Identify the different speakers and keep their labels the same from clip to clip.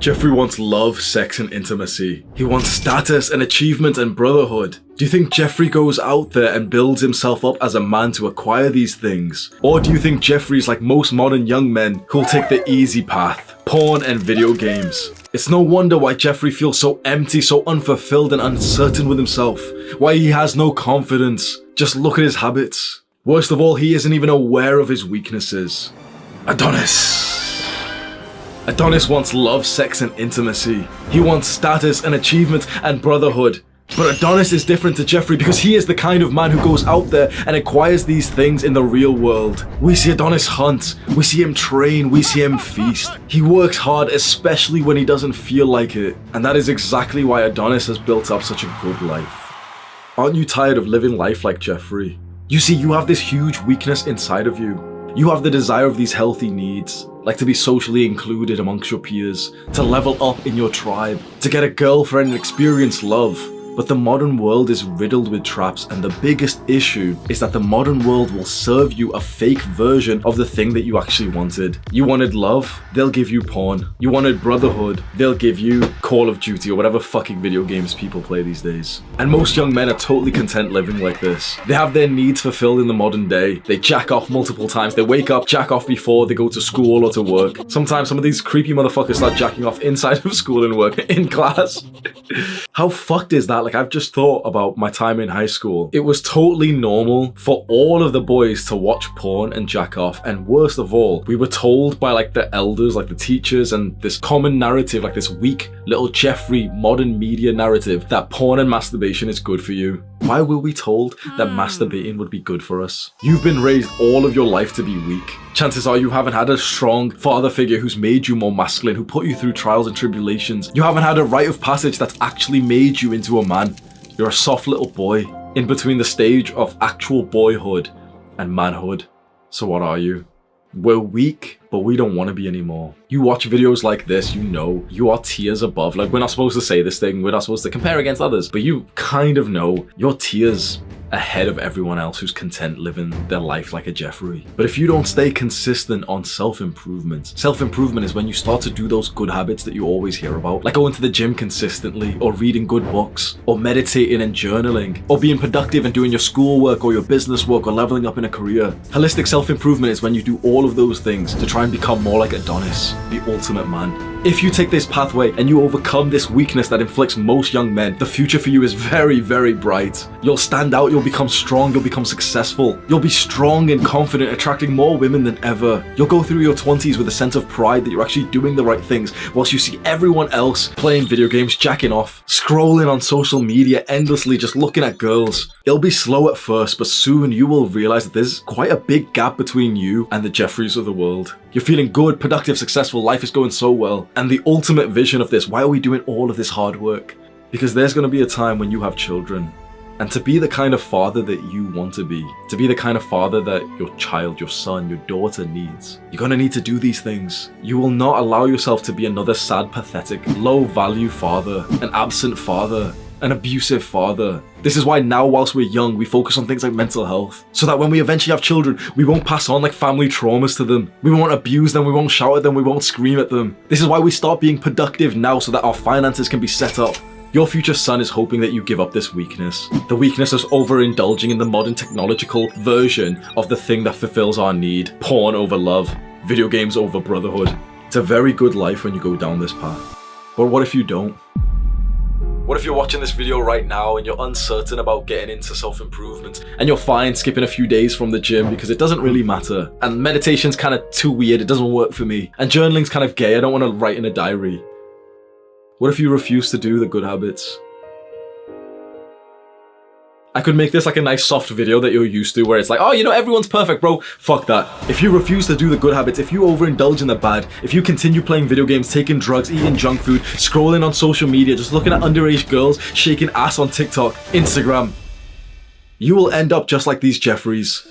Speaker 1: Jeffrey wants love, sex, and intimacy. He wants status and achievement and brotherhood. Do you think Jeffrey goes out there and builds himself up as a man to acquire these things? Or do you think Jeffrey's like most modern young men who'll take the easy path, porn and video games? It's no wonder why Jeffrey feels so empty, so unfulfilled and uncertain with himself. Why he has no confidence. Just look at his habits. Worst of all, he isn't even aware of his weaknesses. Adonis. Adonis wants love, sex, and intimacy. He wants status and achievement and brotherhood. But Adonis is different to Jeffrey because he is the kind of man who goes out there and acquires these things in the real world. We see Adonis hunt, we see him train, we see him feast. He works hard, especially when he doesn't feel like it. And that is exactly why Adonis has built up such a good life. Aren't you tired of living life like Jeffrey? You see, you have this huge weakness inside of you. You have the desire of these healthy needs, like to be socially included amongst your peers, to level up in your tribe, to get a girlfriend and experience love. But the modern world is riddled with traps, and the biggest issue is that the modern world will serve you a fake version of the thing that you actually wanted. You wanted love? They'll give you porn. You wanted brotherhood? They'll give you Call of Duty or whatever fucking video games people play these days. And most young men are totally content living like this. They have their needs fulfilled in the modern day. They jack off multiple times. They wake up, jack off before they go to school or to work. Sometimes some of these creepy motherfuckers start jacking off inside of school and work, in class. How fucked is that? Like, I've just thought about my time in high school. It was totally normal for all of the boys to watch porn and jack off, and worst of all, we were told by like the elders, like the teachers, and this common narrative, like this weak little Jeffrey modern media narrative, that porn and masturbation is good for you. Why were we told that masturbating would be good for us? You've been raised all of your life to be weak. Chances are you haven't had a strong father figure who's made you more masculine, who put you through trials and tribulations. You haven't had a rite of passage that's actually made you into a man. You're a soft little boy in between the stage of actual boyhood and manhood. So what are you? We're weak, but we don't want to be anymore. You watch videos like this, you know, you are tiers above. Like, we're not supposed to say this thing, we're not supposed to compare against others, but you kind of know you're tiers ahead of everyone else who's content living their life like a Jeffrey. But if you don't stay consistent on self-improvement is when you start to do those good habits that you always hear about, like going to the gym consistently, or reading good books, or meditating and journaling, or being productive and doing your schoolwork or your business work, or leveling up in a career. Holistic self-improvement is when you do all of those things to try and become more like Adonis, the ultimate man. If you take this pathway and you overcome this weakness that inflicts most young men, the future for you is very, very bright. You'll stand out, you'll become strong, you'll become successful. You'll be strong and confident, attracting more women than ever. You'll go through your 20s with a sense of pride that you're actually doing the right things, whilst you see everyone else playing video games, jacking off, scrolling on social media endlessly, just looking at girls. It'll be slow at first, but soon you will realize that there's quite a big gap between you and the Jeffreys of the world. You're feeling good, productive, successful, life is going so well. And the ultimate vision of this, why are we doing all of this hard work? Because there's going to be a time when you have children. And to be the kind of father that you want to be the kind of father that your child, your son, your daughter needs, you're going to need to do these things. You will not allow yourself to be another sad, pathetic, low-value father, an absent father, an abusive father. This is why now, whilst we're young, we focus on things like mental health, so that when we eventually have children, we won't pass on like family traumas to them. We won't abuse them, we won't shout at them, we won't scream at them. This is why we start being productive now, so that our finances can be set up. Your future son is hoping that you give up this weakness. The weakness of overindulging in the modern technological version of the thing that fulfills our need. Porn over love, video games over brotherhood. It's a very good life when you go down this path. But what if you don't? What if you're watching this video right now and you're uncertain about getting into self-improvement, and you're fine skipping a few days from the gym because it doesn't really matter, and meditation's kind of too weird, it doesn't work for me, and journaling's kind of gay, I don't want to write in a diary? What if you refuse to do the good habits? I could make this like a nice soft video that you're used to, where it's like, oh, you know, everyone's perfect, bro. Fuck that. If you refuse to do the good habits, if you overindulge in the bad, if you continue playing video games, taking drugs, eating junk food, scrolling on social media, just looking at underage girls, shaking ass on TikTok, Instagram, you will end up just like these Jeffreys.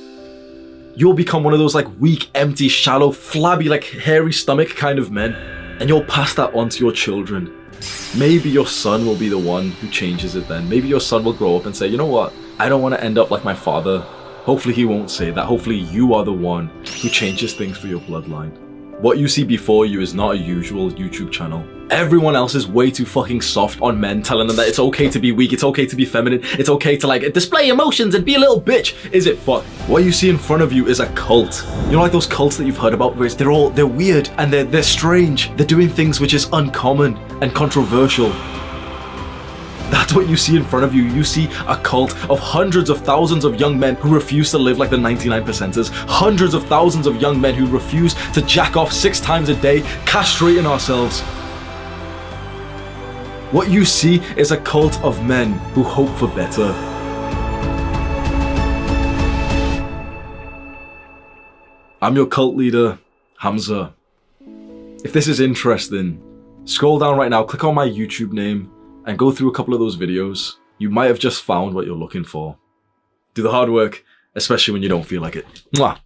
Speaker 1: You'll become one of those like weak, empty, shallow, flabby, like hairy stomach kind of men, and you'll pass that on to your children. Maybe your son will be the one who changes it then. Maybe your son will grow up and say, you know what? I don't want to end up like my father. Hopefully he won't say that. Hopefully you are the one who changes things for your bloodline. What you see before you is not a usual YouTube channel. Everyone else is way too fucking soft on men, telling them that it's okay to be weak, it's okay to be feminine, it's okay to like display emotions and be a little bitch. Is it fuck? What you see in front of you is a cult. You know, like those cults that you've heard about where they're weird and they're strange. They're doing things which is uncommon and controversial. That's what you see in front of you. You see a cult of hundreds of thousands of young men who refuse to live like the 99%ers. Hundreds of thousands of young men who refuse to jack off 6 times a day, castrating ourselves. What you see is a cult of men who hope for better. I'm your cult leader, Hamza. If this is interesting, scroll down right now, click on my YouTube name, and go through a couple of those videos. You might have just found what you're looking for. Do the hard work, especially when you don't feel like it. Mwah.